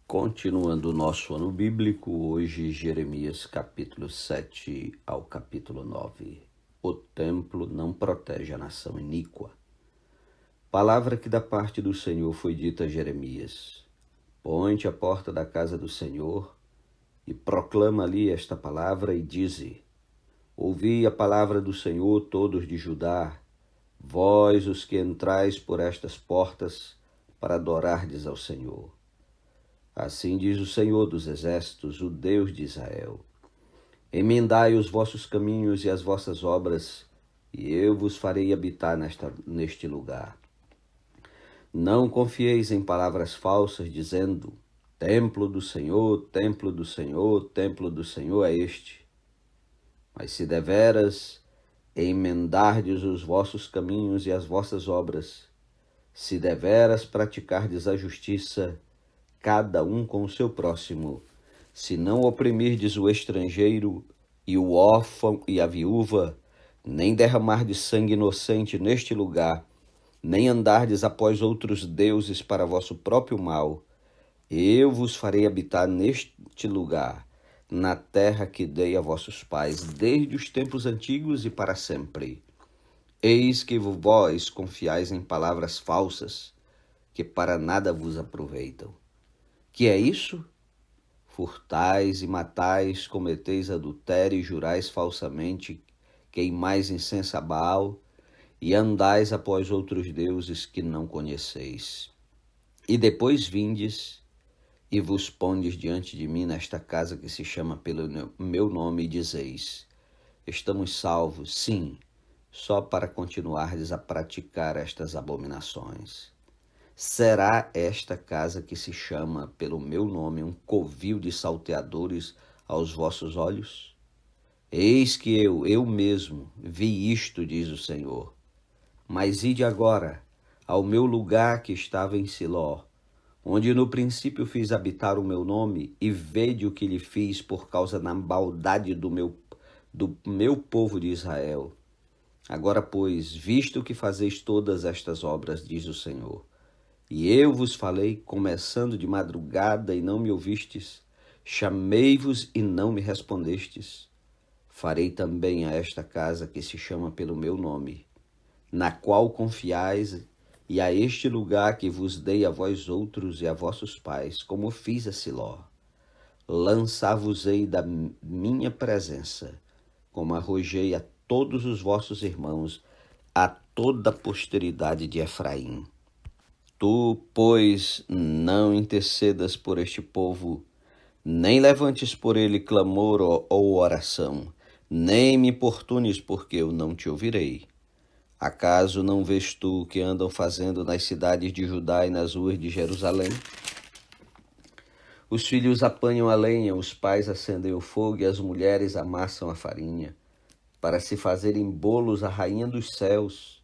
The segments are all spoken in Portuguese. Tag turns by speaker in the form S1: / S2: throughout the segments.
S1: Continuando o nosso ano bíblico, hoje Jeremias capítulo 7 ao capítulo 9. O templo não protege a nação iníqua. Palavra que da parte do Senhor foi dita a Jeremias. Põe-te à porta da casa do Senhor e proclama ali esta palavra e dize: Ouvi a palavra do Senhor, todos de Judá, vós os que entrais por estas portas para adorardes ao Senhor. Assim diz o Senhor dos Exércitos, o Deus de Israel. Emendai os vossos caminhos e as vossas obras, e eu vos farei habitar neste lugar. Não confieis em palavras falsas, dizendo: Templo do Senhor, templo do Senhor, templo do Senhor é este. Mas se deveras emendardes os vossos caminhos e as vossas obras, se deveras praticardes a justiça, cada um com o seu próximo, se não oprimirdes o estrangeiro e o órfão e a viúva, nem derramardes sangue inocente neste lugar, nem andardes após outros deuses para vosso próprio mal, eu vos farei habitar neste lugar, na terra que dei a vossos pais, desde os tempos antigos e para sempre. Eis que vós confiais em palavras falsas, que para nada vos aproveitam. Que é isso? Furtais e matais, cometeis adultério e jurais falsamente, queimais incenso a Baal e andais após outros deuses que não conheceis. E depois vindes e vos pondes diante de mim nesta casa que se chama pelo meu nome e dizeis: Estamos salvos, sim, só para continuardes a praticar estas abominações. Será esta casa que se chama pelo meu nome um covil de salteadores aos vossos olhos? Eis que eu mesmo, vi isto, diz o Senhor. Mas ide agora ao meu lugar que estava em Siló, onde no princípio fiz habitar o meu nome, e vede o que lhe fiz por causa da maldade do meu povo de Israel. Agora, pois, visto que fazeis todas estas obras, diz o Senhor, e eu vos falei, começando de madrugada, e não me ouvistes, chamei-vos e não me respondestes, farei também a esta casa que se chama pelo meu nome, na qual confiais, e a este lugar que vos dei a vós outros e a vossos pais, como fiz a Siló. Lançar-vos-ei da minha presença, como arrojei a todos os vossos irmãos, a toda a posteridade de Efraim. Tu, pois, não intercedas por este povo, nem levantes por ele clamor ou oração, nem me importunes, porque eu não te ouvirei. Acaso não vês tu o que andam fazendo nas cidades de Judá e nas ruas de Jerusalém? Os filhos apanham a lenha, os pais acendem o fogo e as mulheres amassam a farinha, para se fazerem bolos à rainha dos céus,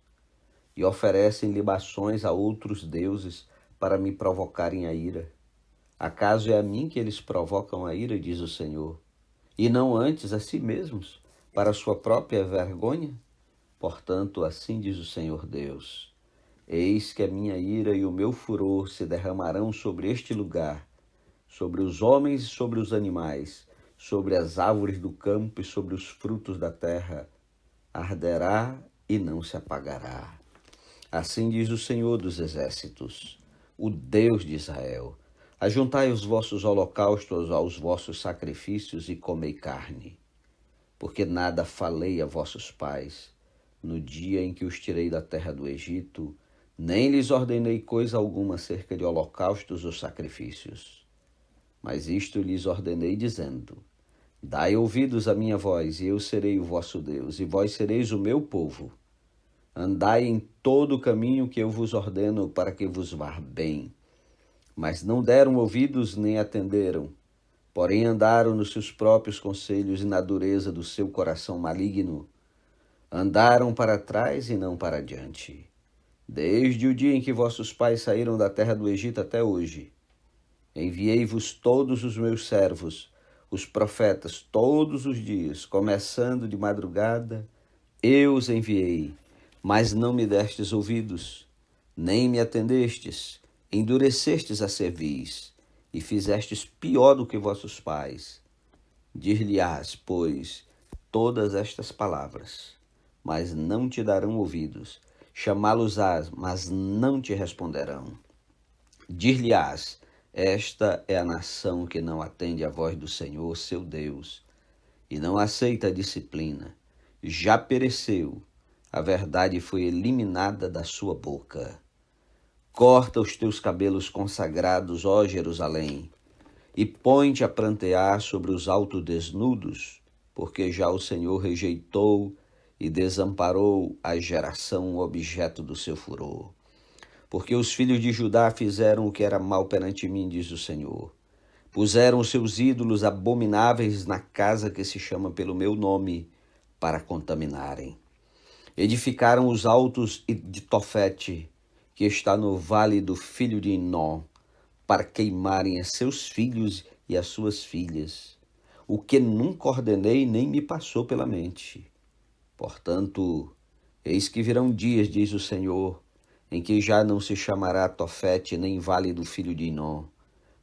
S1: e oferecem libações a outros deuses para me provocarem a ira. Acaso é a mim que eles provocam a ira, diz o Senhor, e não antes a si mesmos, para sua própria vergonha? Portanto, assim diz o Senhor Deus: Eis que a minha ira e o meu furor se derramarão sobre este lugar, sobre os homens e sobre os animais, sobre as árvores do campo e sobre os frutos da terra. Arderá e não se apagará. Assim diz o Senhor dos Exércitos, o Deus de Israel: Ajuntai os vossos holocaustos aos vossos sacrifícios e comei carne. Porque nada falei a vossos pais, no dia em que os tirei da terra do Egito, nem lhes ordenei coisa alguma acerca de holocaustos ou sacrifícios. Mas isto lhes ordenei, dizendo: Dai ouvidos à minha voz, e eu serei o vosso Deus, e vós sereis o meu povo. Andai em todo o caminho que eu vos ordeno, para que vos vá bem. Mas não deram ouvidos nem atenderam, porém andaram nos seus próprios conselhos e na dureza do seu coração maligno. Andaram para trás e não para diante, desde o dia em que vossos pais saíram da terra do Egito até hoje. Enviei-vos todos os meus servos, os profetas, todos os dias, começando de madrugada, eu os enviei, mas não me destes ouvidos, nem me atendestes, endurecestes a cerviz, e fizestes pior do que vossos pais. Dir-lhe-ás, pois, todas estas palavras, mas não te darão ouvidos. Chamá-los-ás, mas não te responderão. Dir-lhe-ás, esta é a nação que não atende à voz do Senhor, seu Deus, e não aceita a disciplina. Já pereceu, a verdade foi eliminada da sua boca. Corta os teus cabelos consagrados, ó Jerusalém, e põe-te a prantear sobre os altos desnudos, porque já o Senhor rejeitou e desamparou a geração objeto do seu furor. Porque os filhos de Judá fizeram o que era mal perante mim, diz o Senhor. Puseram os seus ídolos abomináveis na casa que se chama pelo meu nome, para contaminarem. Edificaram os altos de Tofete, que está no vale do filho de Hinnom, para queimarem a seus filhos e as suas filhas, o que nunca ordenei nem me passou pela mente. Portanto, eis que virão dias, diz o Senhor, em que já não se chamará Tofete nem vale do filho de Hinnom,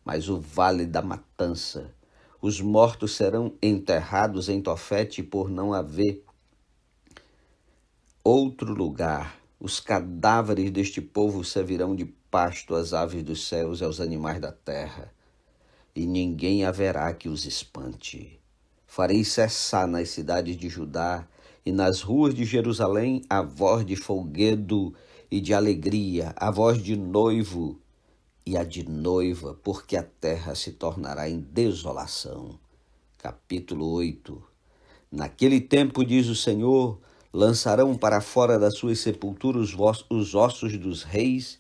S1: mas o vale da matança. Os mortos serão enterrados em Tofete por não haver outro lugar. Os cadáveres deste povo servirão de pasto às aves dos céus e aos animais da terra, e ninguém haverá que os espante. Farei cessar nas cidades de Judá e nas ruas de Jerusalém a voz de folguedo e de alegria, a voz de noivo e a de noiva, porque a terra se tornará em desolação. Capítulo 8. Naquele tempo, diz o Senhor, lançarão para fora das suas sepulturas os ossos dos reis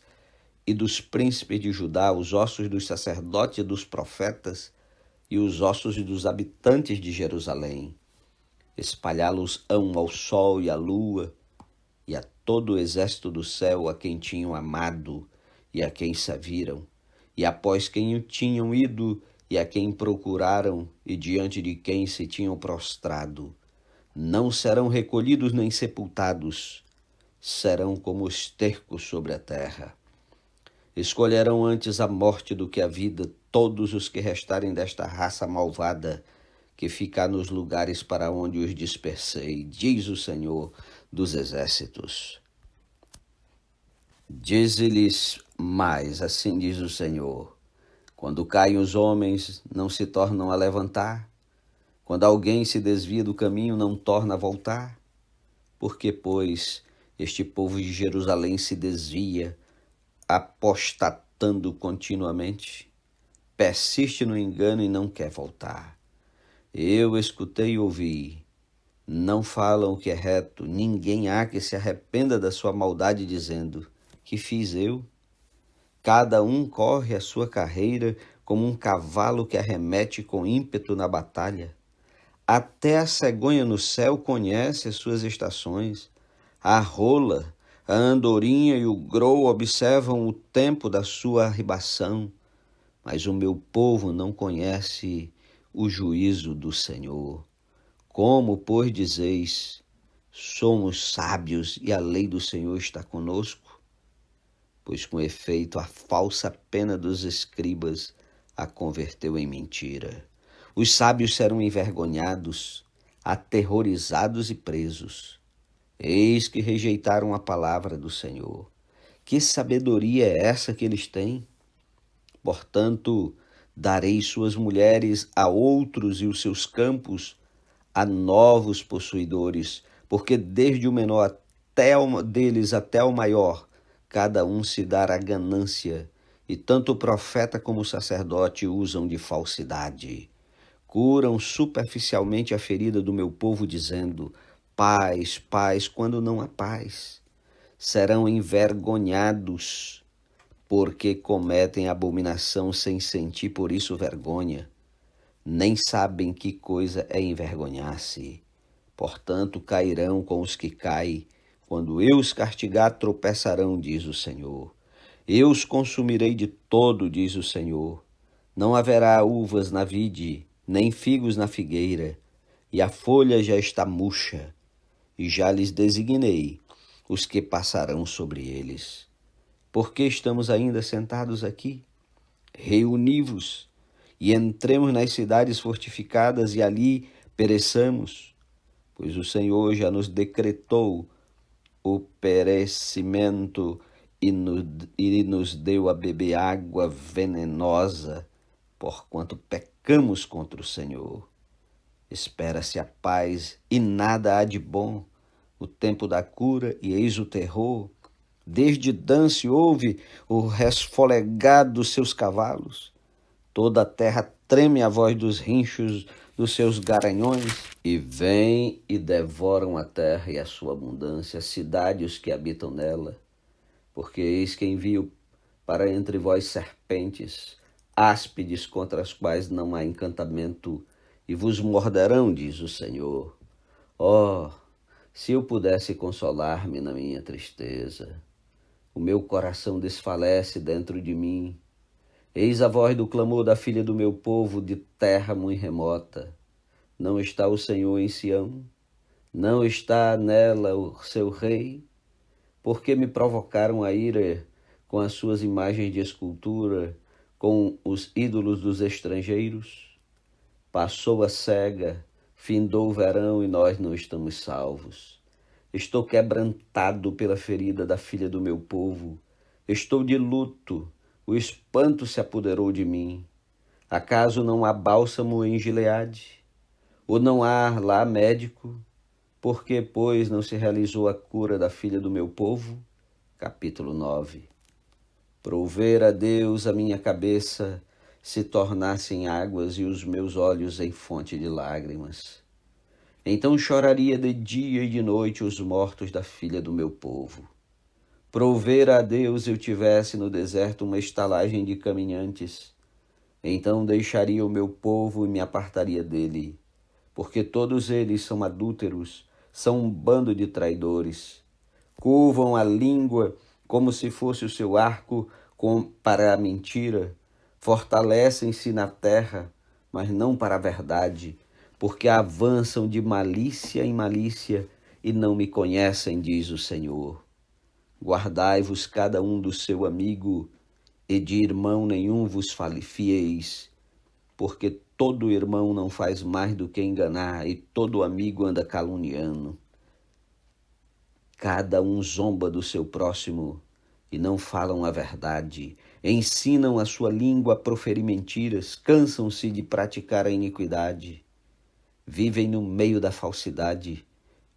S1: e dos príncipes de Judá, os ossos dos sacerdotes e dos profetas e os ossos dos habitantes de Jerusalém. Espalhá-los-ão ao sol e à lua e a todo o exército do céu, a quem tinham amado e a quem serviram, e após quem tinham ido e a quem procuraram e diante de quem se tinham prostrado. Não serão recolhidos nem sepultados, serão como estercos sobre a terra. Escolherão antes a morte do que a vida todos os que restarem desta raça malvada, que ficar nos lugares para onde os dispersei, diz o Senhor dos exércitos. Dize-lhes mais, assim diz o Senhor, quando caem os homens, não se tornam a levantar, quando alguém se desvia do caminho, não torna a voltar. Porque, pois, este povo de Jerusalém se desvia, apostatando continuamente, persiste no engano e não quer voltar. Eu escutei e ouvi, não falam o que é reto, ninguém há que se arrependa da sua maldade, dizendo, que fiz eu? Cada um corre a sua carreira como um cavalo que arremete com ímpeto na batalha. Até a cegonha no céu conhece as suas estações. A rola, a andorinha e o grou observam o tempo da sua arribação. Mas o meu povo não conhece o juízo do Senhor. Como, pois, dizeis, somos sábios e a lei do Senhor está conosco? Pois, com efeito, a falsa pena dos escribas a converteu em mentira. Os sábios serão envergonhados, aterrorizados e presos. Eis que rejeitaram a palavra do Senhor. Que sabedoria é essa que eles têm? Portanto, darei suas mulheres a outros e os seus campos a novos possuidores, porque desde o menor deles até o maior, cada um se dará ganância, e tanto o profeta como o sacerdote usam de falsidade. Curam superficialmente a ferida do meu povo, dizendo, paz, paz, quando não há paz. Serão envergonhados, porque cometem abominação sem sentir por isso vergonha. Nem sabem que coisa é envergonhar-se. Portanto, cairão com os que caem. Quando eu os castigar, tropeçarão, diz o Senhor. Eu os consumirei de todo, diz o Senhor. Não haverá uvas na vide, nem figos na figueira, e a folha já está murcha, e já lhes designei os que passarão sobre eles. Por que estamos ainda sentados aqui? Reuni-vos e entremos nas cidades fortificadas e ali pereçamos, pois o Senhor já nos decretou o perecimento e nos deu a beber água venenosa, porquanto pecamos contra o Senhor. Espera-se a paz e nada há de bom, o tempo da cura e eis o terror. Desde Dan se ouve o resfolegar dos seus cavalos. Toda a terra treme à voz dos rinchos dos seus garanhões, e vêm e devoram a terra e a sua abundância, a cidade e os que habitam nela. Porque eis que envio para entre vós serpentes, áspides contra as quais não há encantamento, e vos morderão, diz o Senhor. Oh, se eu pudesse consolar-me na minha tristeza! O meu coração desfalece dentro de mim. Eis a voz do clamor da filha do meu povo de terra muito remota. Não está o Senhor em Sião? Não está nela o seu rei? Porque me provocaram a ira com as suas imagens de escultura, com os ídolos dos estrangeiros? Passou a cega, findou o verão e nós não estamos salvos. Estou quebrantado pela ferida da filha do meu povo. Estou de luto, o espanto se apoderou de mim. Acaso não há bálsamo em Gileade? Ou não há lá médico? Por que, pois, não se realizou a cura da filha do meu povo? Capítulo 9. Prover a Deus a minha cabeça se tornasse em águas e os meus olhos em fonte de lágrimas. Então choraria de dia e de noite os mortos da filha do meu povo. Prover a Deus eu tivesse no deserto uma estalagem de caminhantes. Então deixaria o meu povo e me apartaria dele, porque todos eles são adúlteros, são um bando de traidores. Curvam a língua como se fosse o seu arco para a mentira. Fortalecem-se na terra, mas não para a verdade, porque avançam de malícia em malícia e não me conhecem, diz o Senhor. Guardai-vos cada um do seu amigo, e de irmão nenhum vos fieis, porque todo irmão não faz mais do que enganar, e todo amigo anda caluniando. Cada um zomba do seu próximo, e não falam a verdade. Ensinam a sua língua a proferir mentiras, cansam-se de praticar a iniquidade. Vivem no meio da falsidade,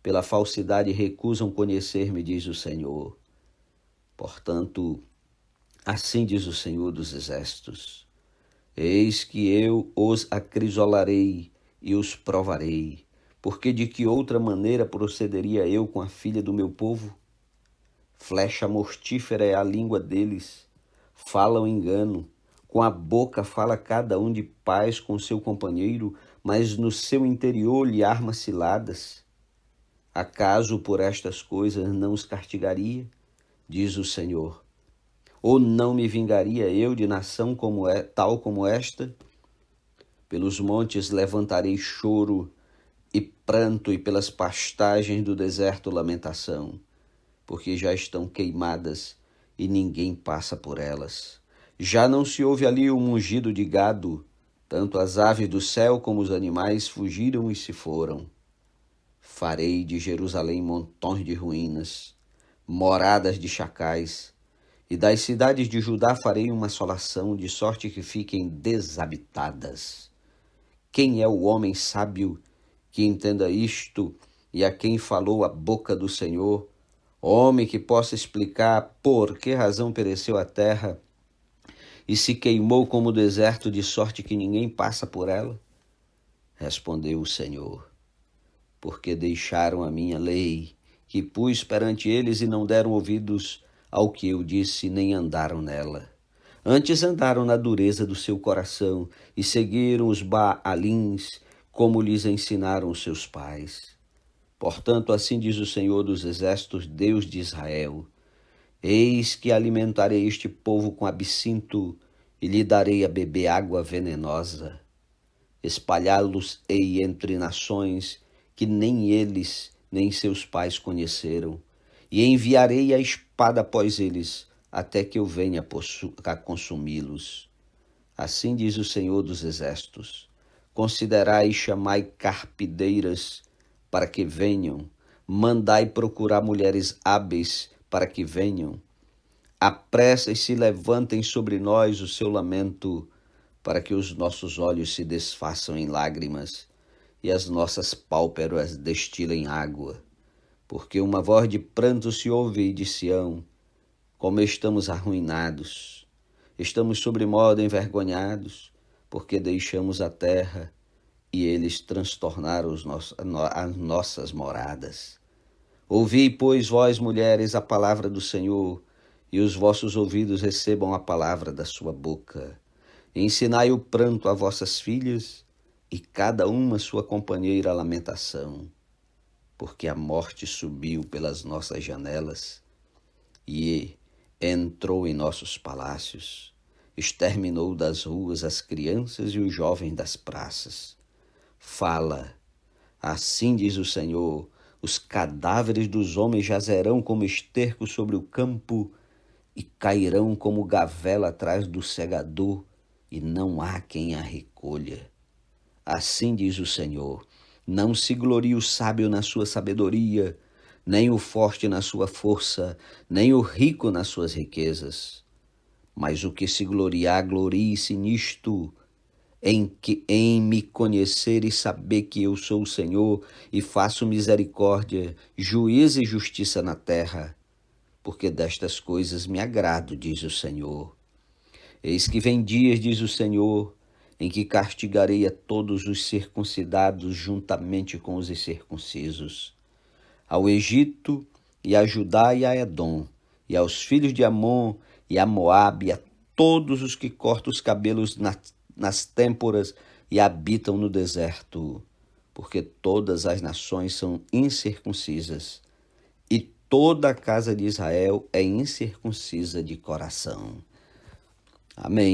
S1: pela falsidade recusam conhecer-me, diz o Senhor. Portanto, assim diz o Senhor dos Exércitos: eis que eu os acrisolarei e os provarei, porque de que outra maneira procederia eu com a filha do meu povo? Flecha mortífera é a língua deles, falam engano, com a boca fala cada um de paz com seu companheiro, mas no seu interior lhe arma ciladas. Acaso por estas coisas não os castigaria, diz o Senhor? Ou não me vingaria eu de nação tal como esta? Pelos montes levantarei choro e pranto, e pelas pastagens do deserto lamentação, porque já estão queimadas e ninguém passa por elas. Já não se ouve ali o mugido de gado, tanto as aves do céu como os animais fugiram e se foram. Farei de Jerusalém montões de ruínas, moradas de chacais, e das cidades de Judá farei uma assolação, de sorte que fiquem desabitadas. Quem é o homem sábio que entenda isto, e a quem falou a boca do Senhor? Homem que possa explicar por que razão pereceu a terra e se queimou como o deserto, de sorte que ninguém passa por ela? Respondeu o Senhor: porque deixaram a minha lei, que pus perante eles, e não deram ouvidos ao que eu disse, nem andaram nela. Antes andaram na dureza do seu coração, e seguiram os Baalins, como lhes ensinaram os seus pais. Portanto, assim diz o Senhor dos Exércitos, Deus de Israel: eis que alimentarei este povo com absinto, e lhe darei a beber água venenosa. Espalhá-los-ei entre nações que nem eles nem seus pais conheceram, e enviarei a espada após eles, até que eu venha a consumi-los. Assim diz o Senhor dos Exércitos: considerai e chamai carpideiras para que venham, mandai procurar mulheres hábeis para que venham. Apressa e se levantem sobre nós o seu lamento, para que os nossos olhos se desfaçam em lágrimas e as nossas pálpebras destilem água. Porque uma voz de pranto se ouve de Sião: como estamos arruinados, estamos sobremodo envergonhados, porque deixamos a terra e eles transtornaram as nossas moradas. Ouvi, pois, vós, mulheres, a palavra do Senhor, e os vossos ouvidos recebam a palavra da sua boca. Ensinai o pranto a vossas filhas, e cada uma sua companheira a lamentação, porque a morte subiu pelas nossas janelas e entrou em nossos palácios, exterminou das ruas as crianças e os jovens das praças. Fala, assim diz o Senhor: os cadáveres dos homens jazerão como esterco sobre o campo e cairão como gavela atrás do segador, e não há quem a recolha. Assim diz o Senhor: não se glorie o sábio na sua sabedoria, nem o forte na sua força, nem o rico nas suas riquezas. Mas o que se gloriar, glorie-se nisto, em me conhecer e saber que eu sou o Senhor e faço misericórdia, juízo e justiça na terra, porque destas coisas me agrado, diz o Senhor. Eis que vem dias, diz o Senhor, em que castigarei a todos os circuncidados juntamente com os incircuncisos, ao Egito e a Judá e a Edom, e aos filhos de Amon e a Moabe, e a todos os que cortam os cabelos nas têmporas e habitam no deserto, porque todas as nações são incircuncisas, e toda a casa de Israel é incircuncisa de coração. Amém.